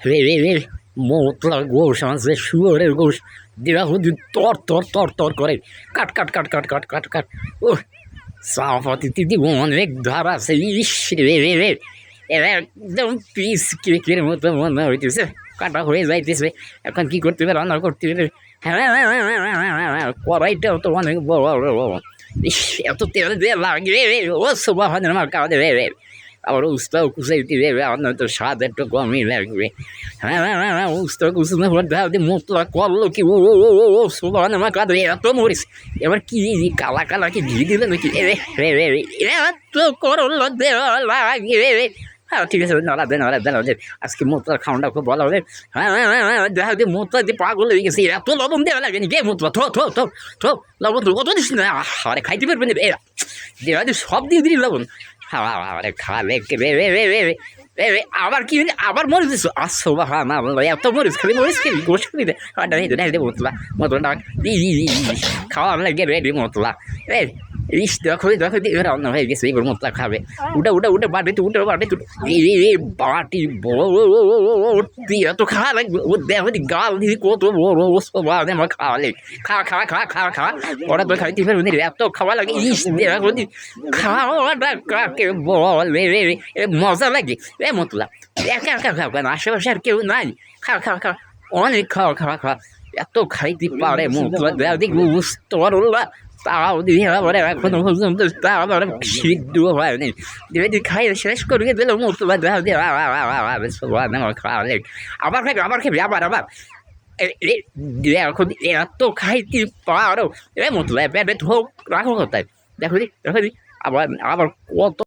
রে রে রে মোতলা গোশ আছে শুয়োরের গোশ দেওয়া হুদি তর তর তর তর করে কাট কাট কাট কাট কাট কাট কাট ও সাফাতি দিদি অনেক ধার আছে ইস রে রে রে এরা একদম পিস কেকের মতো মনে হইতেছে কাটা হয়ে যাইতেছে এখন কি করতে হবে রান্না করতে হবে কড়াইটাও তো অনেক বড় ইস এত তেল দিয়ে লাগে ও সুবাহ আমার কাজ রে আবার উস্তাও কুচাইতে দেবে আপনার তো স্বাদ একটু কমই লাগবে উস্তা কুচানো দাও মতলা করলো কি ও ও ও ও সুবাহ আমার কাজ এত মরিস এবার কি কালা কালা কি ঘি দিলে নাকি এত করলো দেওয়া লাগে রে হ্যাঁ ঠিক আছে নড়া দেন আজকে মোতলা খাওয়াটা খুব ভালো হবে দেখা দিয়ে মোতলা দিয়ে পাগল হয়ে গেছে এত লবণ দেওয়া লাগে নাকি মোতলা থো লবণ তো কত দিস না আরে খাইতে পারবেন দেওয়া দিয়ে সব দিয়ে দিলি লবণ আরে খালে আবার কি আবার মরিস দিস আসো বা হ্যাঁ না এত মরিস খালি মরিস খেলি গোস খেলি মতলা মতলা খাওয়া লাগে রে মতলা ইস দেখো রান্না হয়ে গেছে এবার মতলা খাবে উঠে বাড়ি তো বাড়ি তো বাটি বড় এত খাওয়া লাগবে ও দেখো গাল দিয়ে কত বড় আমার খাওয়া লাগে খা ওরা তো খাইতে পারবে এত খাওয়া লাগে ইস দেখো খাওয়াটা কাকে বলে রে মজা লাগে মতলা একা খাও কেন আশেপাশে আর কেউ নাই খা অনেক খাওয়া এত খাইতে পারে মতলা দেখ তোর তাও দিদি আবার এখনো পর্যন্ত তা আবার সিদ্ধ হয়নি দিদি খাই শেষ করে দিল মতলা দেওয়া দিয়ে আবার খাবি আবার এখন এত খাইতে পারো মতলা পেটে হোক রাখো কোথায় দেখো দি আবার কত